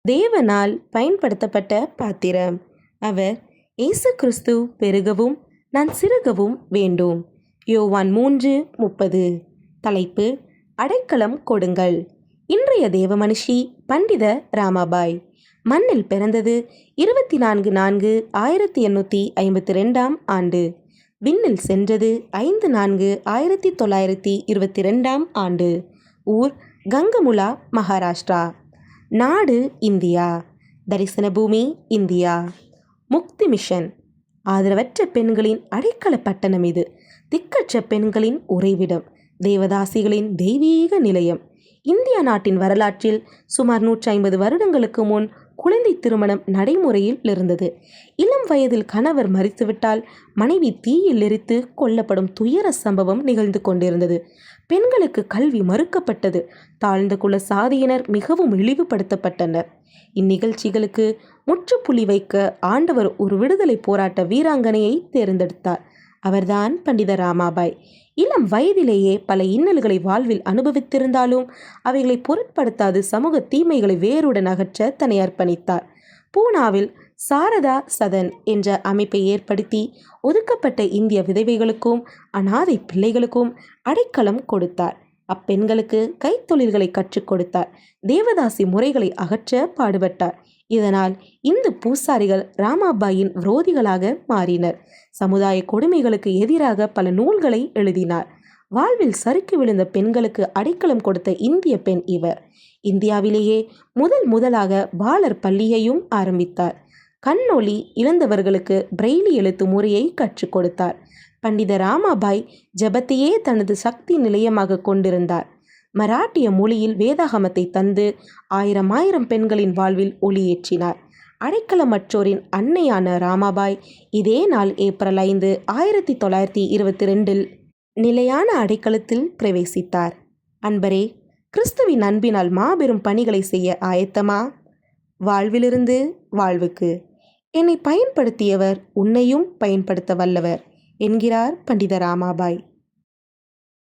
தேவனால் பயன்படுத்தப்பட்ட பாத்திரம். அவர் இயேசு கிறிஸ்து பெருகவும் நான் சிறுகவும் வேண்டும். யோவான் 3:30. தலைப்பு: அடைக்கலம் கொடுங்கள். இன்றைய தேவமனுஷி பண்டித ராமாபாய். மண்ணில் பிறந்தது 24/4/1852 ஆண்டு. விண்ணில் சென்றது 5/4/1922 ஆண்டு. ஊர் கங்கமுலா, மகாராஷ்டிரா. நாடு இந்தியா. தரிசன பூமி இந்தியா. முக்தி மிஷன். ஆதரவற்ற பெண்களின் அடைக்கல பட்டணம் இது. திக்கற்ற பெண்களின் உறைவிடம். தேவதாசிகளின் தெய்வீக நிலையம். இந்தியா நாட்டின் வரலாற்றில் சுமார் 150 வருடங்களுக்கு முன் குழந்தை திருமணம் நடைமுறையில் இருந்தது. இளம் வயதில் கணவர் மரித்துவிட்டால் மனைவி தீயில் எரித்து கொல்லப்படும் துயர சம்பவம் நிகழ்ந்து கொண்டிருந்தது. பெண்களுக்கு கல்வி மறுக்கப்பட்டது. தாழ்ந்த குல சாதியினர் மிகவும் இழிவுபடுத்தப்பட்டனர். இந்நிகழ்ச்சிகளுக்கு முற்றுப்புள்ளி வைக்க ஆண்டவர் ஒரு விடுதலை போராட்ட வீராங்கனையை தேர்ந்தெடுத்தார். அவர்தான் பண்டித ராமாபாய். இளம் வயதிலேயே பல இன்னல்களை வாழ்வில் அனுபவித்திருந்தாலும் அவைகளை பொருட்படுத்தாது சமூக தீமைகளை வேருடன் அகற்ற தன்னை அர்ப்பணித்தார். பூனாவில் சாரதா சதன் என்ற அமைப்பை ஏற்படுத்தி ஒதுக்கப்பட்ட இந்திய விதவைகளுக்கும் அனாதை பிள்ளைகளுக்கும் அடைக்கலம் கொடுத்தார். அப்பெண்களுக்கு கைத்தொழில்களை கற்றுக் கொடுத்தார். தேவதாசி முறைகளை அகற்ற பாடுபட்டார். இதனால் இந்து பூசாரிகள் ராமாபாயின் விரோதிகளாக மாறினர். சமுதாய கொடுமைகளுக்கு எதிராக பல நூல்களை எழுதினார். வாழ்வில் சறுக்கி விழுந்த பெண்களுக்கு அடைக்கலம் கொடுத்த இந்திய பெண் இவர். இந்தியாவிலேயே முதலாக பாலர் பள்ளியையும் ஆரம்பித்தார். கண்ணொளி இழந்தவர்களுக்கு பிரெய்லி எழுத்து முறையை கற்றுக் கொடுத்தார். பண்டித ராமாபாய் ஜபத்தையே தனது சக்தி நிலையமாக கொண்டிருந்தார். மராட்டிய மொழியில் வேதாகமத்தை தந்து ஆயிரம் பெண்களின் வாழ்வில் ஒளியேற்றினார். அடைக்கலமற்றோரின் அன்னையான ராமாபாய் இதே நாள் ஏப்ரல் 5, 1922 நிலையான அடைக்கலத்தில் பிரவேசித்தார். அன்பரே, கிறிஸ்துவின் அன்பினால் மாபெரும் பணிகளை செய்ய ஆயத்தமா? வாழ்விலிருந்து வாழ்வுக்கு என்னை பயன்படுத்தியவர் உன்னையும் பயன்படுத்த வல்லவர் என்கிறார் பண்டித ராமாபாய்.